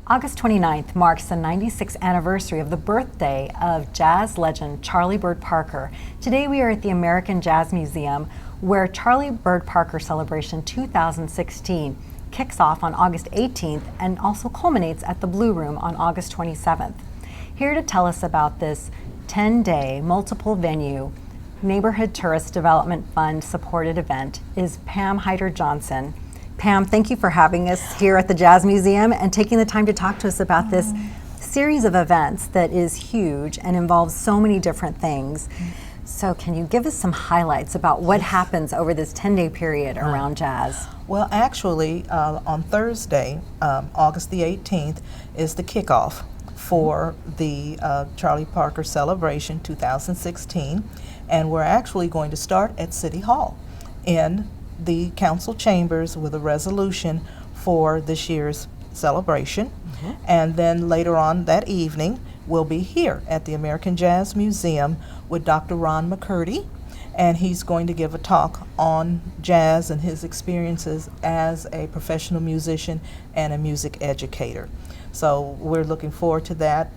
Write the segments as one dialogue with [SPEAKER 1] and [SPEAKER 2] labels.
[SPEAKER 1] August 29th marks the 96th anniversary of the birthday of jazz legend Charlie Bird Parker. Today we are at the American Jazz Museum, where Charlie Bird Parker Celebration 2016 kicks off on August 18th and also culminates at the Blue Room on August 27th. Here to tell us about this 10-day, multiple venue, Neighborhood Tourist Development Fund supported event is Pam Hyder-Johnson. Pam, thank you for having us here at the Jazz Museum and taking the time to talk to us about this series of events that is huge and involves so many different things. So can you give us some highlights about what happens over this 10-day period around jazz?
[SPEAKER 2] Well, actually, on Thursday, August the 18th, is the kickoff for the Charlie Parker Celebration 2016, and we're actually going to start at City Hall in the council chambers with a resolution for this year's celebration. And then later on that evening, we'll be here at the American Jazz Museum with Dr. Ron McCurdy, and he's going to give a talk on jazz and his experiences as a professional musician and a music educator. So we're looking forward to that.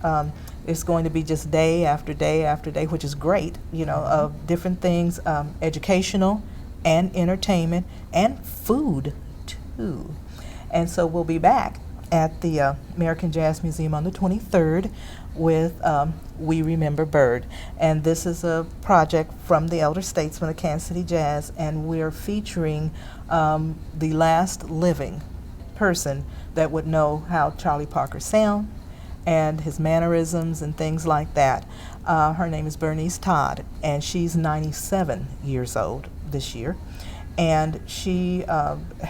[SPEAKER 2] It's going to be just day after day after day, which is great, you know, of different things, educational and entertainment and food too. And so we'll be back at the American Jazz Museum on the 23rd with We Remember Bird. And this is a project from the elder statesmen of Kansas City Jazz, and we're featuring the last living person that would know how Charlie Parker sound and his mannerisms and things like that. Her name is Bernice Todd, and she's 97 years old this year, and she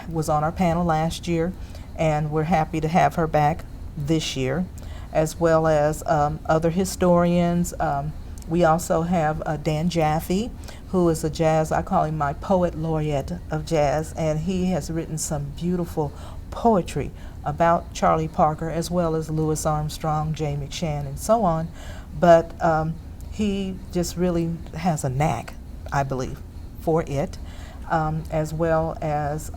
[SPEAKER 2] was on our panel last year, and we're happy to have her back this year, as well as other historians. We also have Dan Jaffe, who is a jazz, I call him my poet laureate of jazz, and he has written some beautiful poetry about Charlie Parker, as well as Louis Armstrong, Jay McShann, and so on. But he just really has a knack, I believe, for it, as well as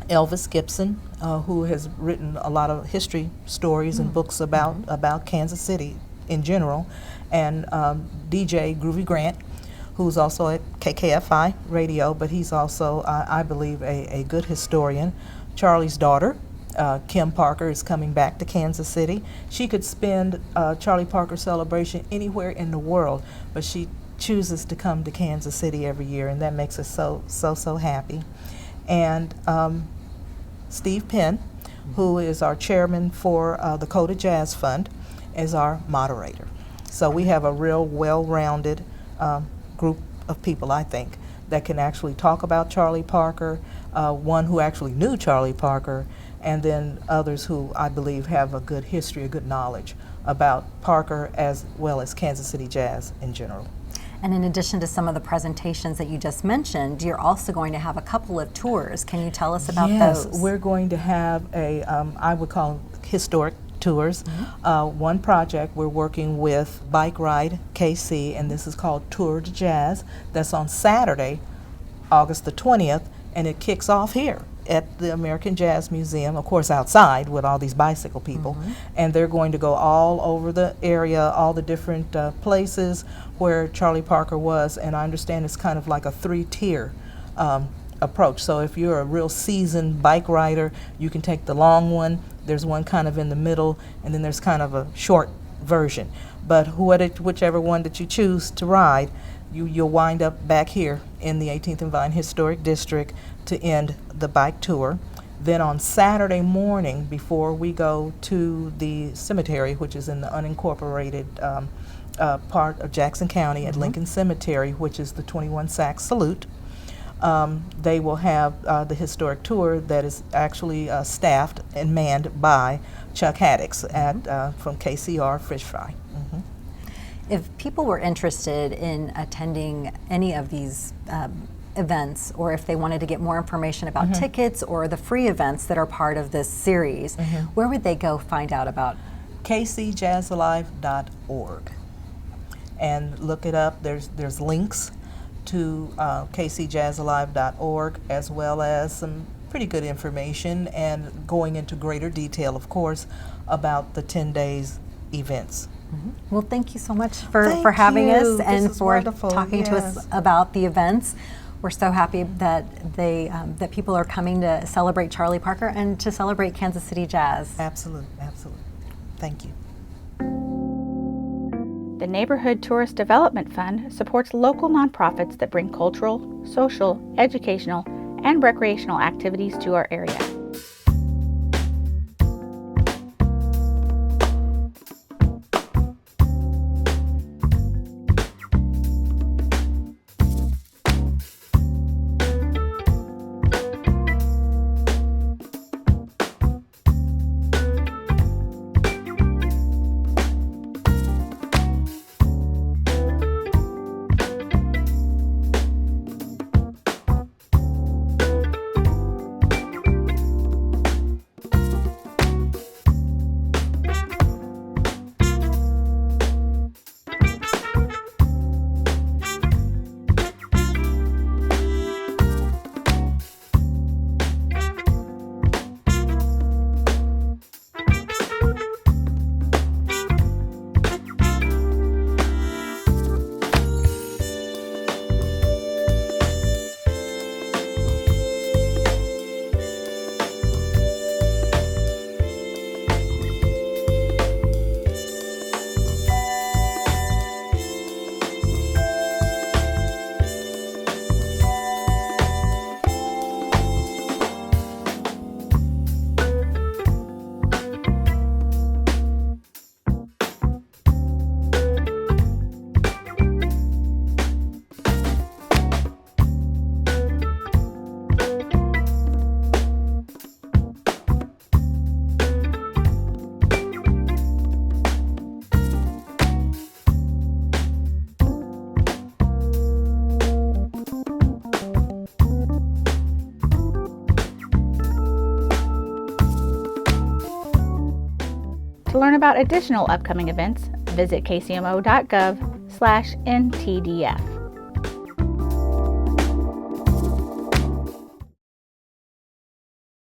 [SPEAKER 2] Elvis Gibson, who has written a lot of history stories and books about Kansas City in general, and DJ Groovy Grant, who's also at KKFI radio, but he's also, I believe, a good historian. Charlie's daughter, Kim Parker, is coming back to Kansas City. She could spend Charlie Parker celebration anywhere in the world, but she chooses to come to Kansas City every year, and that makes us so happy. And Steve Penn, who is our chairman for the Coda Jazz Fund, is our moderator. So we have a real well-rounded group of people, I think, that can actually talk about Charlie Parker, one who actually knew Charlie Parker, and then others who I believe have a good history, a good knowledge about Parker as well as Kansas City jazz in general.
[SPEAKER 1] And in addition to some of the presentations that you just mentioned, you're also going to have a couple of tours. Can you tell us about those?
[SPEAKER 2] Yes, we're going to have a, I would call them historic tours. One project we're working with Bike Ride KC, and this is called Tour de Jazz. That's on Saturday, August the 20th, and it kicks off here at the American Jazz Museum, of course outside with all these bicycle people, and they're going to go all over the area, all the different places where Charlie Parker was, and I understand it's kind of like a three-tier approach. So if you're a real seasoned bike rider, you can take the long one, there's one kind of in the middle, and then there's kind of a short version. But whichever one that you choose to ride, you'll wind up back here in the 18th and Vine Historic District to end the bike tour. Then on Saturday morning, before we go to the cemetery, which is in the unincorporated part of Jackson County at Lincoln Cemetery, which is the 21 Sack Salute, they will have the historic tour that is actually staffed and manned by Chuck Haddix from KCR Fish Fry.
[SPEAKER 1] If people were interested in attending any of these events, or if they wanted to get more information about tickets or the free events that are part of this series, where would they go find out about?
[SPEAKER 2] kcjazzalive.org, and look it up. There's links to kcjazzalive.org, as well as some pretty good information and going into greater detail, of course, about the 10 days events.
[SPEAKER 1] Well, thank you so much for
[SPEAKER 2] Thank
[SPEAKER 1] having
[SPEAKER 2] you.
[SPEAKER 1] us
[SPEAKER 2] This
[SPEAKER 1] and
[SPEAKER 2] is
[SPEAKER 1] for
[SPEAKER 2] wonderful.
[SPEAKER 1] talking to us
[SPEAKER 2] Yes.
[SPEAKER 1] about the events. We're so happy that that people are coming to celebrate Charlie Parker and to celebrate Kansas City Jazz.
[SPEAKER 2] Absolutely, absolutely. Thank you.
[SPEAKER 3] The Neighborhood Tourist Development Fund supports local nonprofits that bring cultural, social, educational, and recreational activities to our area. To learn about additional upcoming events, visit kcmo.gov/NTDF.